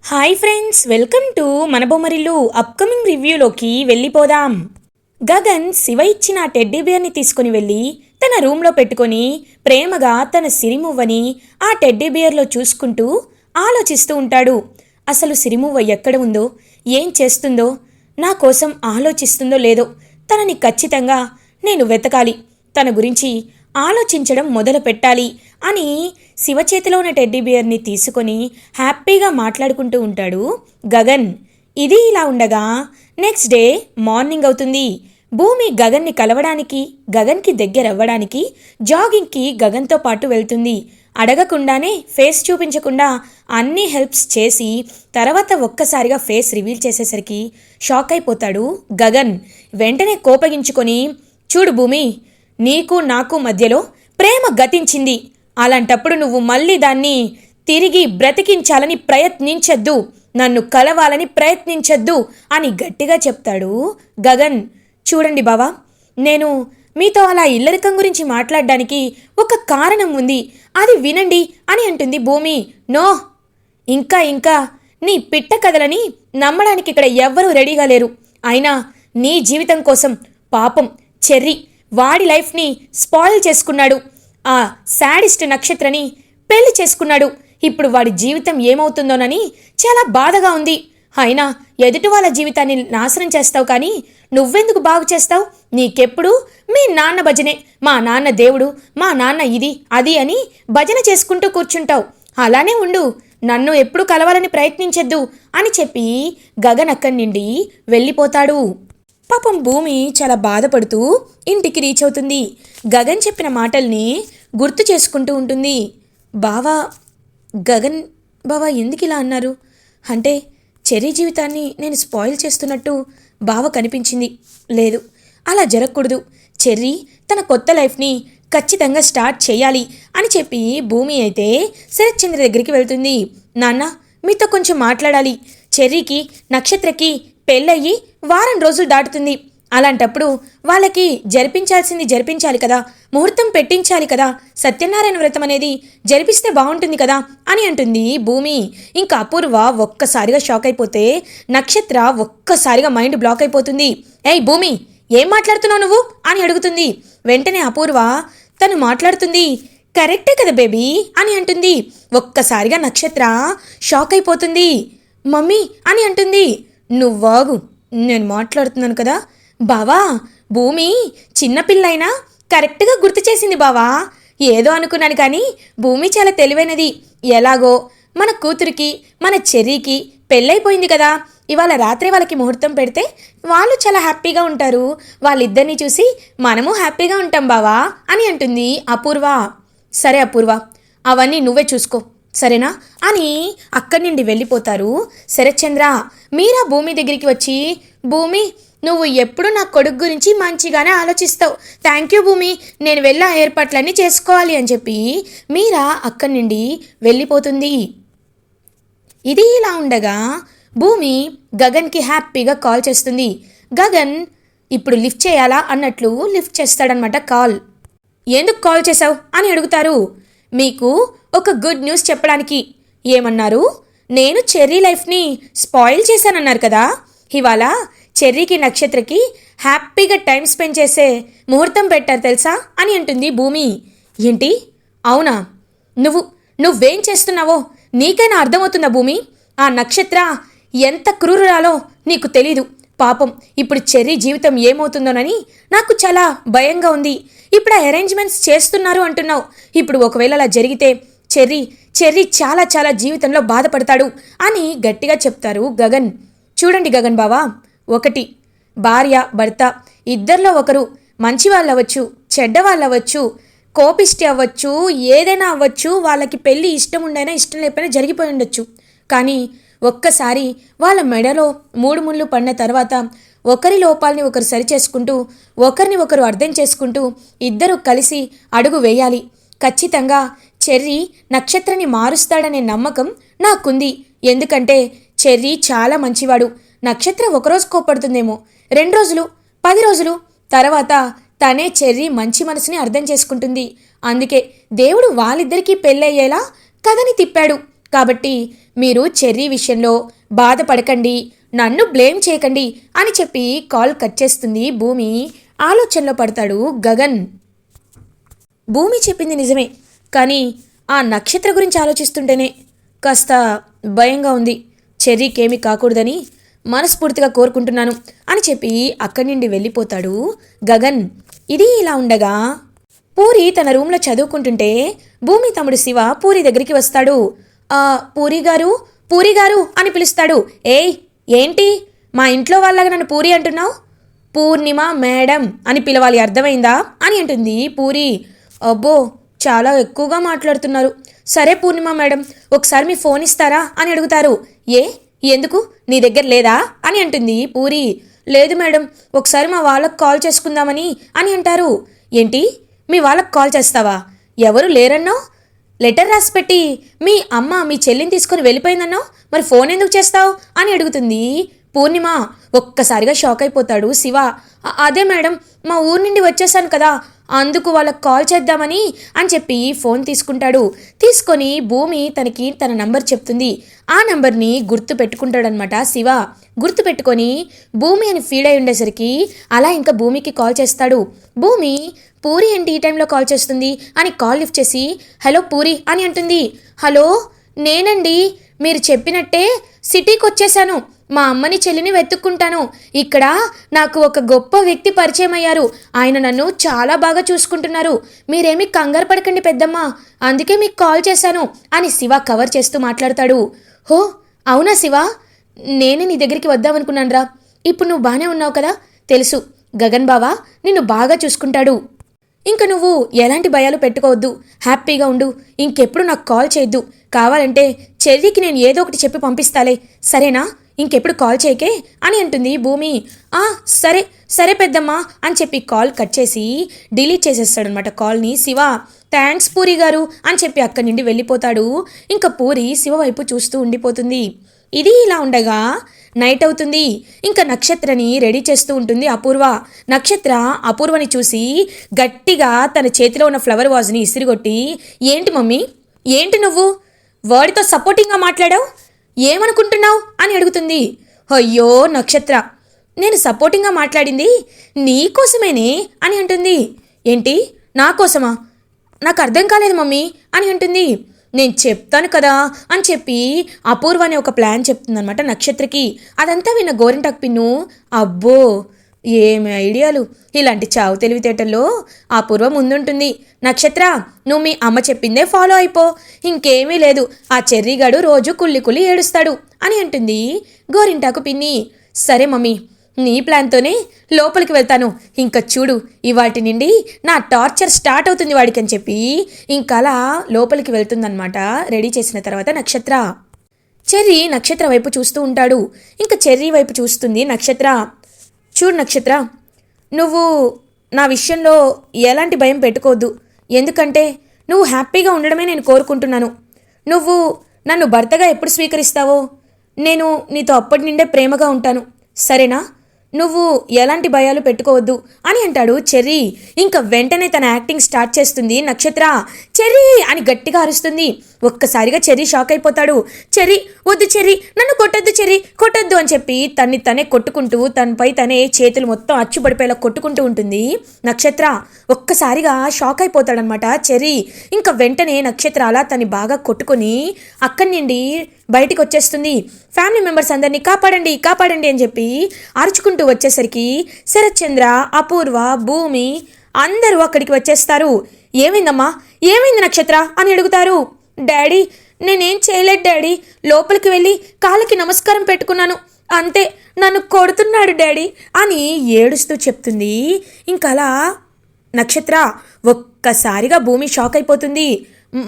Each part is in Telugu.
హాయ్ ఫ్రెండ్స్, వెల్కమ్ టు మన బొమ్మరిల్లు. అప్కమింగ్ రివ్యూలోకి వెళ్ళిపోదాం. గగన్ శివ ఇచ్చిన టెడ్డీ బేర్ని తీసుకుని వెళ్ళి తన రూమ్లో పెట్టుకొని ప్రేమగా తన సిరిమువ్వని ఆ టెడ్డీ బేర్లో చూసుకుంటూ ఆలోచిస్తూ ఉంటాడు. అసలు సిరిమువ్వ ఎక్కడ ఉందో, ఏం చేస్తుందో, నా కోసం ఆలోచిస్తుందో లేదో తనని ఖచ్చితంగా నేను వెతకాలి, తన గురించి ఆలోచించడం మొదలు పెట్టాలి అని శివ చేతిలో ఉన్న టెడ్డీ బియర్ని తీసుకొని హ్యాపీగా మాట్లాడుకుంటూ ఉంటాడు గగన్. ఇది ఇలా ఉండగా నెక్స్ట్ డే మార్నింగ్ అవుతుంది. భూమి గగన్ని కలవడానికి, గగన్కి దగ్గరవ్వడానికి జాగింగ్కి గగన్తో పాటు వెళ్తుంది. అడగకుండానే ఫేస్ చూపించకుండా అన్ని హెల్ప్స్ చేసి తర్వాత ఒక్కసారిగా ఫేస్ రివీల్ చేసేసరికి షాక్ అయిపోతాడు గగన్. వెంటనే కోపగించుకొని, చూడు భూమి, నీకు నాకు మధ్యలో ప్రేమ గతించింది, అలాంటప్పుడు నువ్వు మళ్ళీ దాన్ని తిరిగి బ్రతికించాలని ప్రయత్నించద్దు, నన్ను కలవాలని ప్రయత్నించద్దు అని గట్టిగా చెప్తాడు గగన్. చూడండి బావా, నేను మీతో అలా ఇల్లరికం గురించి మాట్లాడడానికి ఒక కారణం ఉంది, అది వినండి అని అంటుంది భూమి. నో, ఇంకా నీ పిట్ట కథలని నమ్మడానికి ఇక్కడ ఎవ్వరూ రెడీగా లేరు. అయినా నీ జీవితం కోసం పాపం చెర్రీ వాడి లైఫ్ని స్పాయిల్ చేసుకున్నాడు, ఆ శాడిస్ట్ నక్షత్రని పెళ్లి చేసుకున్నాడు. ఇప్పుడు వాడి జీవితం ఏమవుతుందోనని చాలా బాధగా ఉంది. అయినా ఎదుటి వాళ్ళ జీవితాన్ని నాశనం చేస్తావు, కానీ నువ్వెందుకు బాగు చేస్తావు? నీకెప్పుడు మీ నాన్న భజనే, మా నాన్న దేవుడు, మా నాన్న ఇది అది అని భజన చేసుకుంటూ కూర్చుంటావు. అలానే ఉండు, నన్ను ఎప్పుడు కలవాలని ప్రయత్నించద్దు అని చెప్పి గగన్ అక్కడి నుండి వెళ్ళిపోతాడు. పాపం భూమి చాలా బాధపడుతూ ఇంటికి రీచ్ అవుతుంది. గగన్ చెప్పిన మాటల్ని గుర్తు చేసుకుంటూ ఉంటుంది. గగన్ బావా ఎందుకు ఇలా అన్నారు? అంటే చెర్రీ జీవితాన్ని నేను స్పాయిల్ చేస్తున్నట్టు బావ కనిపించింది. లేదు, అలా జరగకూడదు. చెర్రీ తన కొత్త లైఫ్ని ఖచ్చితంగా స్టార్ట్ చేయాలి అని చెప్పి భూమి అయితే శరత్ చంద్ర దగ్గరికి వెళ్తుంది. నాన్న, మీతో కొంచెం మాట్లాడాలి. చెర్రీకి నక్షత్రకి పెళ్ళయ్యి వారం రోజులు దాటుతుంది. అలాంటప్పుడు వాళ్ళకి జరిపించాలి కదా, ముహూర్తం పెట్టించాలి కదా, సత్యనారాయణ వ్రతం అనేది జరిపిస్తే బాగుంటుంది కదా అని అంటుంది భూమి. ఇంకా అపూర్వ ఒక్కసారిగా షాక్ అయిపోతే నక్షత్ర ఒక్కసారిగా మైండ్ బ్లాక్ అయిపోతుంది. ఏయ్ భూమి, ఏం మాట్లాడుతున్నావు నువ్వు అని అడుగుతుంది. వెంటనే అపూర్వ తను మాట్లాడుతుంది కరెక్టే కదా బేబీ అని అంటుంది. ఒక్కసారిగా నక్షత్ర షాక్ అయిపోతుంది. మమ్మీ అని అంటుంది. నువ్వాగు, నేను మాట్లాడుతున్నాను కదా బావా. భూమి చిన్నపిల్లైనా కరెక్ట్గా గుర్తు చేసింది బావా. ఏదో అనుకున్నాను కానీ భూమి చాలా తెలివైనది. ఎలాగో మన కూతురికి మన చెర్రీకి పెళ్ళైపోయింది కదా, ఇవాళ రాత్రి వాళ్ళకి ముహూర్తం పెడితే వాళ్ళు చాలా హ్యాపీగా ఉంటారు. వాళ్ళిద్దరినీ చూసి మనము హ్యాపీగా ఉంటాం బావా అని అంటుంది అపూర్వ. సరే అపూర్వ, అవన్నీ నువ్వే చూసుకో సరేనా అని అక్కడి నుండి వెళ్ళిపోతారు శరత్చంద్ర. మీరా భూమి దగ్గరికి వచ్చి, భూమి నువ్వు ఎప్పుడు నా కొడుకు గురించి మంచిగానే ఆలోచిస్తావు, థ్యాంక్ యూ భూమి, నేను వెళ్ళా ఏర్పాట్లన్నీ చేసుకోవాలి అని చెప్పి మీరా అక్కడి నుండి వెళ్ళిపోతుంది. ఇది ఇలా ఉండగా భూమి గగన్కి హ్యాపీగా కాల్ చేస్తుంది. గగన్ ఇప్పుడు లిఫ్ట్ చేయాలా అన్నట్లు లిఫ్ట్ చేస్తాడనమాట కాల్. ఎందుకు కాల్ చేసావు అని అడుగుతారు. మీకు ఒక గుడ్ న్యూస్ చెప్పడానికి. ఏమన్నారు? నేను చెర్రీ లైఫ్ని స్పాయిల్ చేశానన్నారు కదా, ఇవాళ చెర్రీకి నక్షత్రకి హ్యాపీగా టైం స్పెండ్ చేసే ముహూర్తం పెట్టారు తెలుసా అని అంటుంది భూమి. ఏంటి? అవునా? నువ్వేం చేస్తున్నావో నీకైనా అర్థమవుతుందా భూమి? ఆ నక్షత్ర ఎంత క్రూరురాలో నీకు తెలీదు. పాపం ఇప్పుడు చెర్రీ జీవితం ఏమవుతుందోనని నాకు చాలా భయంగా ఉంది. ఇప్పుడు ఆ అరేంజ్మెంట్స్ చేస్తున్నారు అంటున్నావు. ఇప్పుడు ఒకవేళ అలా జరిగితే చెర్రీ చాలా చాలా జీవితంలో బాధపడతాడు అని గట్టిగా చెప్తారు గగన్. చూడండి గగన్ బావా, ఒకటి, భార్య భర్త ఇద్దరిలో ఒకరు మంచి వాళ్ళు అవ్వచ్చు, చెడ్డ వాళ్ళు అవ్వచ్చు, కోపిష్టి అవ్వచ్చు, ఏదైనా అవ్వచ్చు, వాళ్ళకి పెళ్ళి ఇష్టం ఉండైనా ఇష్టం లేకపోయినా జరిగిపోయి ఉండొచ్చు. కానీ ఒక్కసారి వాళ్ళ మెడలో 3 ముళ్ళు పడిన తర్వాత ఒకరి లోపాలని ఒకరు సరిచేసుకుంటూ ఒకరిని ఒకరు అర్థం చేసుకుంటూ ఇద్దరు కలిసి అడుగు వేయాలి. ఖచ్చితంగా చెర్రీ నక్షత్రని మారుస్తాడనే నమ్మకం నాకుంది. ఎందుకంటే చెర్రీ చాలా మంచివాడు. నక్షత్ర ఒకరోజు కోపడుతుందేమో, 2 రోజులు, 10 రోజులు తర్వాత తనే చెర్రీ మంచి మనసుని అర్థం చేసుకుంటుంది. అందుకే దేవుడు వాళ్ళిద్దరికీ పెళ్ళయ్యేలా కథని తిప్పాడు. కాబట్టి మీరు చెర్రీ విషయంలో బాధపడకండి, నన్ను బ్లేమ్ చేయకండి అని చెప్పి కాల్ కట్ చేస్తుంది భూమి. ఆలోచనలో పడతాడు గగన్. భూమి చెప్పింది నిజమే, కానీ ఆ నక్షత్ర గురించి ఆలోచిస్తుంటేనే కాస్త భయంగా ఉంది. చెర్రీకేమీ కాకూడదని మనస్ఫూర్తిగా కోరుకుంటున్నాను అని చెప్పి అక్కడి నుండి వెళ్ళిపోతాడు గగన్. ఇది ఇలా ఉండగా పూరి తన రూమ్లో చదువుకుంటుంటే భూమి తమ్ముడు శివ పూరి దగ్గరికి వస్తాడు. పూరి గారు, పూరి గారు అని పిలుస్తాడు. ఏయ్ ఏంటి మా ఇంట్లో వాళ్ళగా నన్ను పూరి అంటున్నావు? పూర్ణిమ మేడం అని పిలవాలి, అర్థమైందా అని అంటుంది పూరి. అబ్బో చాలా ఎక్కువగా మాట్లాడుతున్నారు. సరే పూర్ణిమ మేడం, ఒకసారి మీ ఫోన్ ఇస్తారా అని అడుగుతారు. ఎందుకు, నీ దగ్గర లేదా అని అంటుంది పూరి. లేదు మేడం, ఒకసారి మా వాళ్ళకు కాల్ చేసుకుందామని అని అంటారు. ఏంటి, మీ వాళ్ళకు కాల్ చేస్తావా? ఎవరు లేరన్నావు? లెటర్ రాసి పెట్టి మీ అమ్మ మీ చెల్లిని తీసుకొని వెళ్ళిపోయిందన్నావు, మరి ఫోన్ ఎందుకు చేస్తావు అని అడుగుతుంది పూర్ణిమ. ఒక్కసారిగా షాక్ అయిపోతాడు శివ. అదే మేడం, మా ఊరు నుండి వచ్చేసాను కదా, అందుకు వాళ్ళకి కాల్ చేద్దామని అని చెప్పి ఫోన్ తీసుకుంటాడు. తీసుకొని భూమి తనకి తన నంబర్ చెప్తుంది. ఆ నంబర్ని గుర్తు పెట్టుకుంటాడనమాట శివ. గుర్తు పెట్టుకొని భూమి అని ఫీల్ అయి ఉండేసరికి అలా ఇంకా భూమికి కాల్ చేస్తాడు. భూమి పూరి ఏంటి ఈ టైంలో కాల్ చేస్తుంది అని కాల్ లిఫ్ట్ చేసి హలో పూరి అని అంటుంది. హలో నేనండి, మీరు చెప్పినట్టే సిటీకి వచ్చేసాను. మా అమ్మని చెల్లిని వెతుక్కుంటాను. ఇక్కడ నాకు ఒక గొప్ప వ్యక్తి పరిచయం అయ్యారు. ఆయన నన్ను చాలా బాగా చూసుకుంటున్నారు. మీరేమీ కంగారు పడకండి పెద్దమ్మ, అందుకే మీకు కాల్ చేశాను అని శివ కవర్ చేస్తూ మాట్లాడతాడు. హో అవునా శివ, నేనే నీ దగ్గరికి వద్దామనుకున్నానురా. ఇప్పుడు నువ్వు బాగానే ఉన్నావు కదా? తెలుసు, గగన్ బావ నిన్ను బాగా చూసుకుంటాడు. ఇంక నువ్వు ఎలాంటి భయాలు పెట్టుకోవద్దు, హ్యాపీగా ఉండు. ఇంకెప్పుడు నాకు కాల్ చేయొద్దు. కావాలంటే చెర్రీకి నేను ఏదో ఒకటి చెప్పి పంపిస్తాలే, సరేనా? ఇంకెప్పుడు కాల్ చేయకే అని అంటుంది భూమి. సరే సరే పెద్దమ్మా అని చెప్పి కాల్ కట్ చేసి డిలీట్ చేసేస్తాడనమాట కాల్ని శివ. థ్యాంక్స్ పూరి గారు అని చెప్పి అక్కడి నుండి వెళ్ళిపోతాడు. ఇంకా పూరి శివ వైపు చూస్తూ ఉండిపోతుంది. ఇది ఇలా ఉండగా నైట్ అవుతుంది. ఇంకా నక్షత్రని రెడీ చేస్తూ ఉంటుంది అపూర్వ. నక్షత్ర అపూర్వని చూసి గట్టిగా తన చేతిలో ఉన్న ఫ్లవర్ వాజ్ని ఇసిరిగొట్టి, ఏంటి మమ్మీ, ఏంటి నువ్వు వాడితో సపోర్టింగ్గా మాట్లాడావు, ఏమనుకుంటున్నావు అని అడుగుతుంది. అయ్యో నక్షత్ర, నేను సపోర్టింగ్గా మాట్లాడింది నీకోసమేనే అని అంటుంది. ఏంటి నా కోసమా? నాకు అర్థం కాలేదు మమ్మీ అని అంటుంది. నేను చెప్తాను కదా అని చెప్పి అపూర్వ అనే ఒక ప్లాన్ చెప్తుందనమాట నక్షత్రకి. అదంతా విన్న గోరింటాకు పిన్ను, అబ్బో ఏమి ఐడియాలు, ఇలాంటి చావు తెలివితేటల్లో అపూర్వ ముందుంటుంది. నక్షత్ర, నువ్వు మీ అమ్మ చెప్పిందే ఫాలో అయిపో, ఇంకేమీ లేదు. ఆ చెర్రీగాడు రోజు కుళ్ళి కుళ్ళి ఏడుస్తాడు అని అంటుంది గోరింటాకు పిన్ని. సరే మమ్మీ, నీ ప్లాన్తోనే లోపలికి వెళ్తాను. ఇంకా చూడు, ఇవాటి నుండి నా టార్చర్ స్టార్ట్ అవుతుంది వాడికి అని చెప్పి ఇంకలా లోపలికి వెళ్తుందనమాట. రెడీ చేసిన తర్వాత నక్షత్ర. చెర్రీ నక్షత్ర వైపు చూస్తూ ఉంటాడు. ఇంకా చెర్రీ వైపు చూస్తుంది నక్షత్ర. చూడు నక్షత్ర, నువ్వు నా విషయంలో ఎలాంటి భయం పెట్టుకోవద్దు. ఎందుకంటే నువ్వు హ్యాపీగా ఉండడమే నేను కోరుకుంటున్నాను. నువ్వు నన్ను భర్తగా ఎప్పుడు స్వీకరిస్తావో నేను నీతో అప్పటి నుండే ప్రేమగా ఉంటాను, సరేనా? నువ్వు ఎలాంటి భయాలు పెట్టుకోవద్దు అని అంటాడు చెర్రీ. ఇంకా వెంటనే తన యాక్టింగ్ స్టార్ట్ చేస్తుంది నక్షత్ర. చెర్రీ అని గట్టిగా అరుస్తుంది. ఒక్కసారిగా చెర్రీ షాక్ అయిపోతాడు. చెర్రీ వద్దు, చెర్రీ నన్ను కొట్టొద్దు, చెర్రీ కొట్టొద్దు అని చెప్పి తన్ని తనే కొట్టుకుంటూ తనపై తనే చేతులు మొత్తం అచ్చుపడిపోయేలా కొట్టుకుంటూ ఉంటుంది నక్షత్ర. ఒక్కసారిగా షాక్ అయిపోతాడనమాట చెర్రీ. ఇంకా వెంటనే నక్షత్ర అలా తన్ని బాగా కొట్టుకొని అక్కడి నుండి బయటికి వచ్చేస్తుంది. ఫ్యామిలీ మెంబర్స్ అందరినీ కాపాడండి కాపాడండి అని చెప్పి అరుచుకుంటూ వచ్చేసరికి శరత్చంద్ర, అపూర్వ, భూమి అందరూ అక్కడికి వచ్చేస్తారు. ఏమైందమ్మా, ఏమైంది నక్షత్ర అని అడుగుతారు. డాడీ నేనేం చేయలేదు డాడీ, లోపలికి వెళ్ళి కాళ్ళకి నమస్కారం పెట్టుకున్నాను అంతే, నన్ను కొడుతున్నాడు డాడీ అని ఏడుస్తూ చెప్తుంది. ఇంకలా నక్షత్ర ఒక్కసారిగా భూమి షాక్ అయిపోతుంది.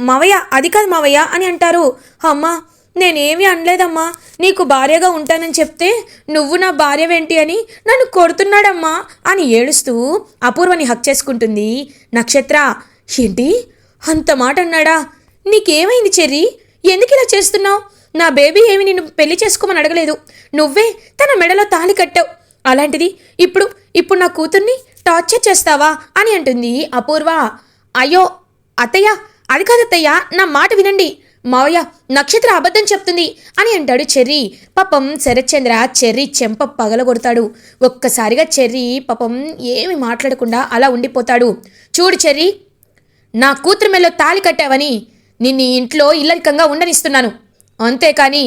మావయ్య అది కాదు మావయ్య అని అంటారు. అమ్మా నేనేమీ అనలేదమ్మా, నీకు భార్యగా ఉంటానని చెప్తే నువ్వు నా భార్యవేంటి అని నన్ను కొడుతున్నాడమ్మా అని ఏడుస్తూ అపూర్వని హక్ చేసుకుంటుంది నక్షత్ర. ఏంటి అంత మాట అన్నాడా? నీకేమైంది చెర్రీ, ఎందుకు ఇలా చేస్తున్నావు? నా బేబీ ఏమి నిన్ను పెళ్లి చేసుకోమని అడగలేదు, నువ్వే తన మెడలో తాళి కట్టావు. అలాంటిది ఇప్పుడు నా కూతుర్ని టార్చర్ చేస్తావా అని అంటుంది అపూర్వ. అయ్యో అత్తయ్య అది కాదత్తయ్య, నా మాట వినండి మావయ్య నక్షత్ర అబద్ధం చెప్తుంది అని అంటాడు చెర్రీ. పాపం శరత్చంద్ర చెర్రీ చెంప పగలగొడతాడు. ఒక్కసారిగా చెర్రీ పాపం ఏమి మాట్లాడకుండా అలా ఉండిపోతాడు. చూడు చెర్రీ, నా కూతురు మెల్లో తాళి కట్టావని నిన్ను ఇంట్లో ఇల్లరికంగా ఉండనిస్తున్నాను. అంతేకాని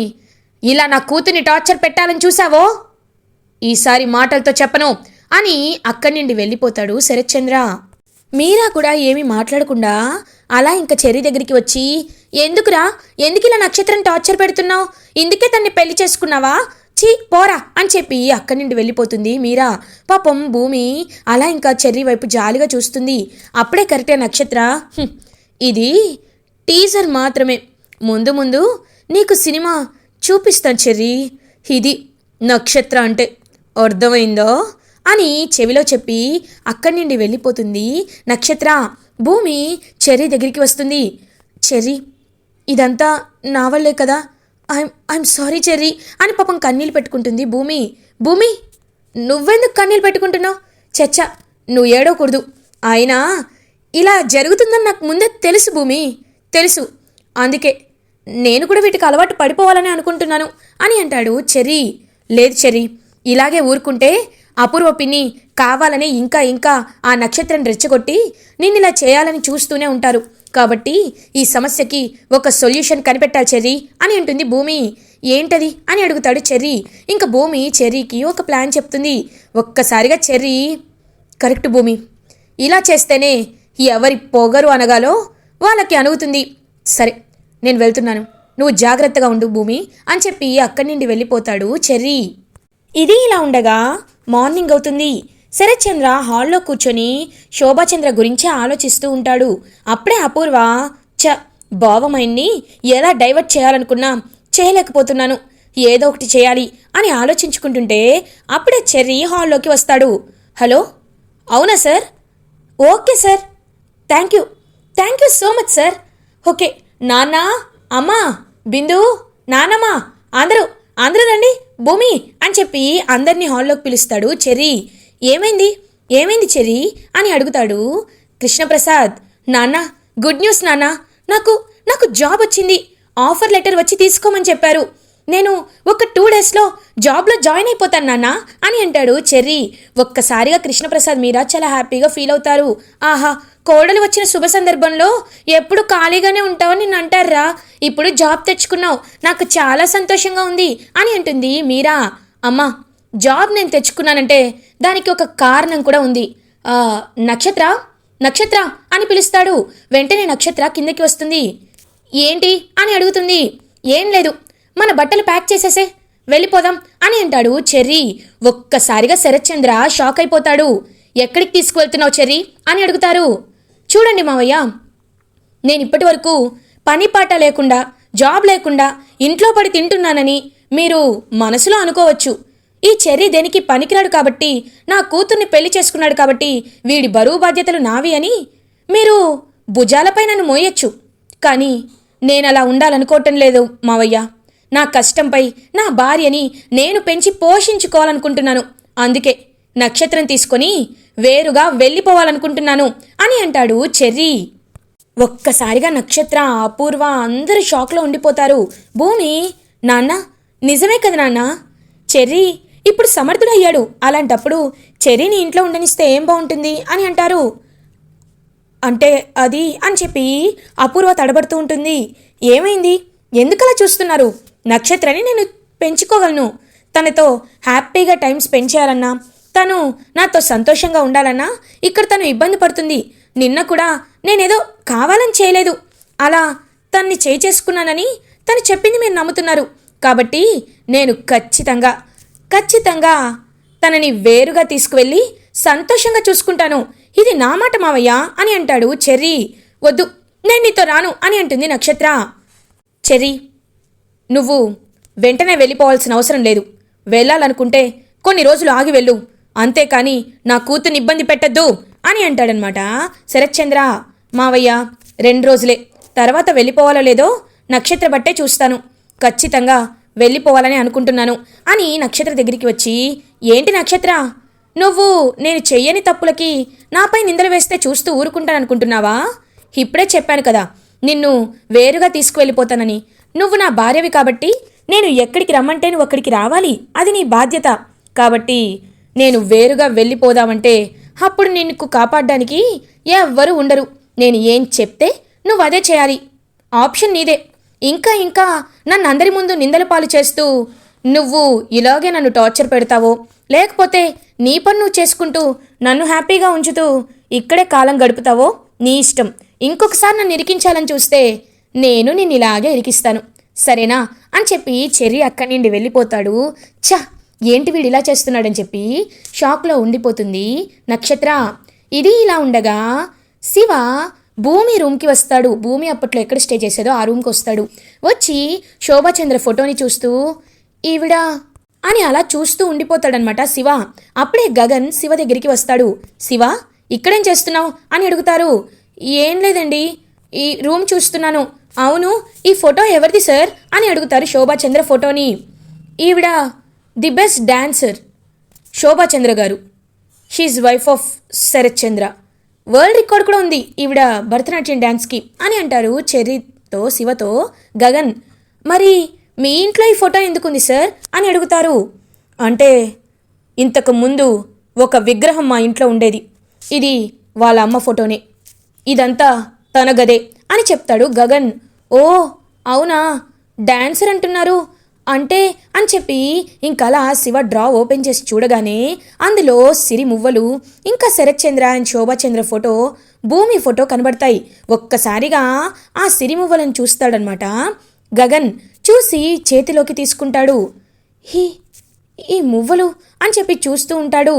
ఇలా నా కూతుర్ని టార్చర్ పెట్టాలని చూసావో ఈసారి మాటలతో చెప్పను అని అక్కడి నుండి వెళ్ళిపోతాడు శరత్చంద్ర. మీరా కూడా ఏమీ మాట్లాడకుండా అలా ఇంకా చెర్రీ దగ్గరికి వచ్చి, ఎందుకురా, ఎందుకు ఇలా నక్షత్రం టార్చర్ పెడుతున్నావు, ఇందుకే తన్ని పెళ్లి చేసుకున్నావా, చీ పోరా అని చెప్పి అక్కడి నుండి వెళ్ళిపోతుంది మీరా. పాపం భూమి అలా ఇంకా చెర్రీ వైపు జాలిగా చూస్తుంది. అప్పుడే కరెక్టే నక్షత్ర, ఇది టీజర్ మాత్రమే, ముందు ముందు నీకు సినిమా చూపిస్తాను చెర్రీ, ఇది నక్షత్ర అంటే, అర్థమైందో అని చెవిలో చెప్పి అక్కడి నుండి వెళ్ళిపోతుంది నక్షత్ర. భూమి చెర్రీ దగ్గరికి వస్తుంది. చెర్రీ, ఇదంతా నా వల్లే కదా, ఐఎమ్ సారీ చెర్రీ అని పాపం కన్నీళ్ళు పెట్టుకుంటుంది భూమి. భూమి, నువ్వెందుకు కన్నీళ్ళు పెట్టుకుంటున్నావు? చచ్చా, నువ్వు ఏడవకూడదు. అయినా ఇలా జరుగుతుందని నాకు ముందే తెలుసు భూమి, తెలుసు. అందుకే నేను కూడా వీటికి అలవాటు పడిపోవాలని అనుకుంటున్నాను అని అంటాడు చెర్రీ. లేదు చెర్రీ, ఇలాగే ఊరుకుంటే అపూర్వ పిన్ని కావాలని ఇంకా ఇంకా ఆ నక్షత్రం రెచ్చగొట్టి నిన్ను ఇలా చేయాలని చూస్తూనే ఉంటారు. కాబట్టి ఈ సమస్యకి ఒక సొల్యూషన్ కనిపెట్టాలి చెర్రీ అని అంటుంది భూమి. ఏంటది అని అడుగుతాడు చెర్రీ. ఇంకా భూమి చెర్రీకి ఒక ప్లాన్ చెప్తుంది. ఒక్కసారిగా చెర్రీ, కరెక్ట్ భూమి, ఇలా చేస్తేనే ఎవరి పొగరు అనగాలో వాళ్ళకి అనుగుతుంది. సరే నేను వెళ్తున్నాను, నువ్వు జాగ్రత్తగా ఉండు భూమి అని చెప్పి అక్కడి నుండి వెళ్ళిపోతాడు చెర్రీ. ఇది ఇలా ఉండగా మార్నింగ్ అవుతుంది. శరత్చంద్ర హాల్లో కూర్చొని శోభాచంద్ర గురించి ఆలోచిస్తూ ఉంటాడు. అప్పుడే అపూర్వ, బావమైన్ని ఎలా డైవర్ట్ చేయాలనుకున్నా చేయలేకపోతున్నాను, ఏదో ఒకటి చేయాలి అని ఆలోచించుకుంటుంటే అప్పుడే చెర్రీ హాల్లోకి వస్తాడు. హలో, అవునా sir? Okay sir, thank you so much sir. Okay, నాన్న, అమ్మ, బిందు, నానమ్మ, అందరూ రండి భూమి అని చెప్పి అందరినీ హాల్లోకి పిలుస్తాడు చెర్రీ. ఏమైంది చెర్రీ అని అడుగుతాడు కృష్ణప్రసాద్. నాన్న, గుడ్ న్యూస్ నాన్న, నాకు జాబ్ వచ్చింది, ఆఫర్ లెటర్ వచ్చి తీసుకోమని చెప్పారు, నేను ఒక 2 డేస్లో జాబ్లో జాయిన్ అయిపోతాను నాన్న అని అంటాడు చెర్రీ. ఒక్కసారిగా కృష్ణప్రసాద్ మీరా చాలా హ్యాపీగా ఫీల్ అవుతారు. ఆహా, కోడలు వచ్చిన శుభ సందర్భంలో ఎప్పుడు ఖాళీగానే ఉంటావని నిన్ను అంటారా, ఇప్పుడు జాబ్ తెచ్చుకున్నావు, నాకు చాలా సంతోషంగా ఉంది అని అంటుంది మీరా. అమ్మా, జాబ్ నేను తెచ్చుకున్నానంటే దానికి ఒక కారణం కూడా ఉంది. నక్షత్ర అని పిలుస్తాడు. వెంటనే నక్షత్ర కిందకి వస్తుంది. ఏంటి అని అడుగుతుంది. ఏం లేదు, మన బట్టలు ప్యాక్ చేసేసే, వెళ్ళిపోదాం అని అంటాడు చెర్రీ. ఒక్కసారిగా శరత్చంద్ర షాక్ అయిపోతాడు. ఎక్కడికి తీసుకువెళ్తున్నావు చెర్రీ అని అడుగుతారు. చూడండి మావయ్య, నేను ఇప్పటి వరకు పని పాట లేకుండా, జాబ్ లేకుండా ఇంట్లో పడి తింటున్నానని మీరు మనసులో అనుకోవచ్చు. ఈ చెర్రీ దేనికి పనికిరాడు కాబట్టి, నా కూతుర్ని పెళ్లి చేసుకున్నాడు కాబట్టి వీడి బరువు బాధ్యతలు నావి అని మీరు భుజాలపై నన్ను మోయొచ్చు. కానీ నేనలా ఉండాలనుకోవటం లేదు మావయ్య. నా కష్టంపై నా భార్యని నేను పెంచి పోషించుకోవాలనుకుంటున్నాను. అందుకే నక్షత్రం తీసుకొని వేరుగా వెళ్ళిపోవాలనుకుంటున్నాను అని అంటాడు చెర్రీ. ఒక్కసారిగా నక్షత్ర, అపూర్వ అందరూ షాక్లో ఉండిపోతారు. భూమి, నాన్న, నిజమే కదా నాన్న, చెర్రీ ఇప్పుడు సమర్థుడయ్యాడు, అలాంటప్పుడు చెర్రీని ఇంట్లో ఉండనిస్తే ఏం బాగుంటుంది అని అంటారు. అంటే అది అని చెప్పి అపూర్వ తడబడుతూ ఉంటుంది. ఏమైంది, ఎందుకలా చూస్తున్నారు? నక్షత్రని నేను పెంచుకోగలను, తనతో హ్యాపీగా టైం స్పెండ్ చేయాలన్నా, తను నాతో సంతోషంగా ఉండాలన్నా ఇక్కడ తను ఇబ్బంది పడుతుంది. నిన్న కూడా నేనేదో కావాలని చేయలేదు, అలా తన్ని చేసుకున్నానని తను చెప్పింది మీరు నమ్ముతున్నారు. కాబట్టి నేను ఖచ్చితంగా తనని వేరుగా తీసుకువెళ్ళి సంతోషంగా చూసుకుంటాను. ఇది నా మాట మావయ్య అని అంటాడు చెర్రీ. వద్దు, నేను నీతో రాను అని అంటుంది నక్షత్ర. చెర్రీ, నువ్వు వెంటనే వెళ్ళిపోవాల్సిన అవసరం లేదు. వెళ్ళాలనుకుంటే కొన్ని రోజులు ఆగి వెళ్ళు, అంతేకాని నా కూతుర్ని ఇబ్బంది పెట్టద్దు అని అంటాడనమాట శరత్చంద్ర. మావయ్య, 2 రోజులే, తర్వాత వెళ్ళిపోవాలో లేదో నక్షత్ర బట్టే చూస్తాను. ఖచ్చితంగా వెళ్ళిపోవాలని అనుకుంటున్నాను అని నక్షత్ర దగ్గరికి వచ్చి, ఏంటి నక్షత్ర, నువ్వు నేను చెయ్యని తప్పులకి నాపై నిందలు వేస్తే చూస్తూ ఊరుకుంటాననుకుంటున్నావా? ఇప్పుడే చెప్పాను కదా, నిన్ను వేరుగా తీసుకువెళ్ళిపోతానని. నువ్వు నా భార్యవి కాబట్టి నేను ఎక్కడికి రమ్మంటే నువ్వు అక్కడికి రావాలి, అది నీ బాధ్యత. కాబట్టి నేను వేరుగా వెళ్ళిపోదామంటే అప్పుడు నిన్ను కాపాడడానికి ఎవ్వరూ ఉండరు. నేను ఏం చెప్తే నువ్వు అదే చేయాలి. ఆప్షన్ నీదే. ఇంకా ఇంకా నన్ను అందరి ముందు నిందల పాలు చేస్తూ నువ్వు ఇలాగే నన్ను టార్చర్ పెడతావో, లేకపోతే నీ పని నువ్వు చేసుకుంటూ నన్ను హ్యాపీగా ఉంచుతూ ఇక్కడే కాలం గడుపుతావో నీ ఇష్టం. ఇంకొకసారి నన్ను ఇరికించాలని చూస్తే నేను నిన్ను ఇలాగే ఇరికిస్తాను, సరేనా అని చెప్పి చెర్రీ అక్కడి నుండి వెళ్ళిపోతాడు. ఏంటి వీడు ఇలా చేస్తున్నాడని చెప్పి షాక్లో ఉండిపోతుంది నక్షత్ర. ఇది ఇలా ఉండగా శివ భూమి రూమ్కి వస్తాడు. భూమి అప్పట్లో ఎక్కడ స్టే చేసేదో ఆ రూమ్కి వస్తాడు. వచ్చి శోభాచంద్ర ఫోటోని చూస్తూ ఈవిడ అని అలా చూస్తూ ఉండిపోతాడనమాట శివ. అప్పుడే గగన్ శివ దగ్గరికి వస్తాడు. శివ, ఇక్కడేం చేస్తున్నావు అని అడుగుతారు. ఏం లేదండి, ఈ రూమ్ చూస్తున్నాను. అవును, ఈ ఫోటో ఎవరిది సార్ అని అడుగుతారు శోభాచంద్ర ఫోటోని. ఈవిడ ది బెస్ట్ డాన్సర్ శోభాచంద్ర గారు. She wife of Sarath Chandra. World record కూడా ఉంది ఈవిడ భరతనాట్యం డ్యాన్స్కి అని అంటారు చెర్రీతో శివతో గగన్. మరి మీ ఇంట్లో ఈ ఫోటో ఎందుకుంది సార్ అని అడుగుతారు. అంటే ఇంతకు ముందు ఒక విగ్రహం మా ఇంట్లో ఉండేది, ఇది వాళ్ళ అమ్మ ఫోటోనే, ఇదంతా తన గదే అని చెప్తాడు గగన్. ఓ అవునా, డాన్సర్ అంటున్నారు అంటే అని చెప్పి ఇంకలా శివ డ్రా ఓపెన్ చేసి చూడగానే అందులో సిరి మువ్వలు, ఇంకా శరత్ చంద్ర అండ్ శోభాచంద్ర ఫోటో, భూమి ఫోటో కనబడతాయి. ఒక్కసారిగా ఆ సిరి మువ్వలను చూస్తాడనమాట గగన్. చూసి చేతిలోకి తీసుకుంటాడు. ఈ మువ్వలు అని చెప్పి చూస్తూ ఉంటాడు.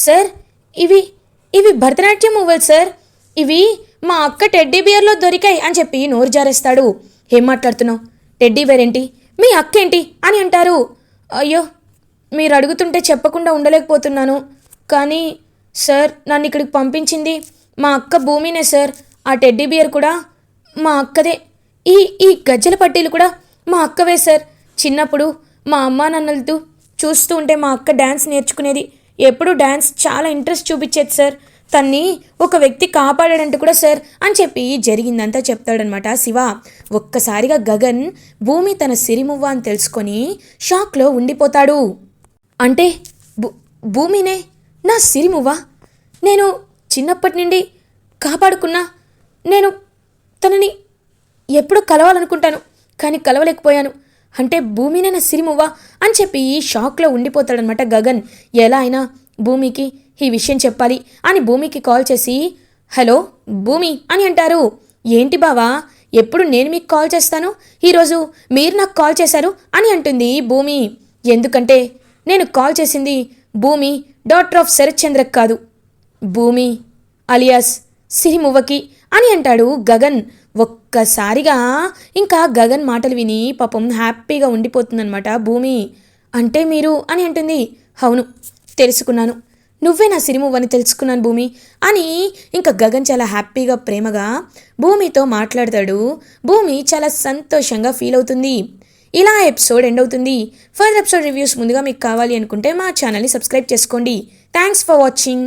సార్, ఇవి భరతనాట్యం మువ్వలు సార్, ఇవి మా అక్క టెడ్డీ బియర్లో దొరికాయి అని చెప్పి నోరు జారేస్తాడు. ఏం మాట్లాడుతున్నావు? టెడ్డీ బియర్ ఏంటి, మీ అక్క ఏంటి అని అంటారు. అయ్యో, మీరు అడుగుతుంటే చెప్పకుండా ఉండలేకపోతున్నాను, కానీ సార్ నన్ను ఇక్కడికి పంపించింది మా అక్క భూమినే సార్. ఆ టెడ్డీ బియర్ కూడా మా అక్కదే, ఈ గజ్జల పట్టీలు కూడా మా అక్కవే సార్. చిన్నప్పుడు మా అమ్మా నాన్నలతో చూస్తూ ఉంటే మా అక్క డ్యాన్స్ నేర్చుకునేది, ఎప్పుడూ డ్యాన్స్ చాలా ఇంట్రెస్ట్ చూపించేది సార్. తన్ని ఒక వ్యక్తి కాపాడాడంట కూడా సార్ అని చెప్పి జరిగిందంతా చెప్తాడనమాట శివ. ఒక్కసారిగా గగన్ భూమి తన సిరిమువ్వ అని తెలుసుకొని షాక్లో ఉండిపోతాడు. అంటే భూమినే నా సిరిమువ్వ? నేను చిన్నప్పటి నుండి కాపాడుకున్నా, నేను తనని ఎప్పుడూ కలవాలనుకుంటాను కానీ కలవలేకపోయాను, అంటే భూమినే నా సిరిమువ్వ అని చెప్పి షాక్లో ఉండిపోతాడనమాట గగన్. ఎలా అయినా భూమికి ఈ విషయం చెప్పాలి అని భూమికి కాల్ చేసి హలో భూమి అని అంటారు. ఏంటి బావా, ఎప్పుడు నేను మీకు కాల్ చేస్తాను, ఈరోజు మీరు నాకు కాల్ చేశారు అని అంటుంది భూమి. ఎందుకంటే నేను కాల్ చేసింది భూమి డాటర్ ఆఫ్ శరత్ చంద్రకు కాదు, భూమి అలియాస్ సిరిమువ్వకి అని అంటాడు గగన్. ఒక్కసారిగా ఇంకా గగన్ మాటలు విని పాపం హ్యాపీగా ఉండిపోతుందన్నమాట భూమి. అంటే మీరు అని అంటుంది. అవును, తెలుసుకున్నాను, నువ్వే నా సిరిమువ్వని తెలుసుకున్నాను భూమి అని ఇంకా గగన్ చాలా హ్యాపీగా ప్రేమగా భూమితో మాట్లాడతాడు. భూమి చాలా సంతోషంగా ఫీల్ అవుతుంది. ఇలా ఎపిసోడ్ ఎండ్ అవుతుంది. ఫర్దర్ ఎపిసోడ్ రివ్యూస్ ముందుగా మీకు కావాలి అనుకుంటే మా ఛానల్ని సబ్స్క్రైబ్ చేసుకోండి. Thanks for watching.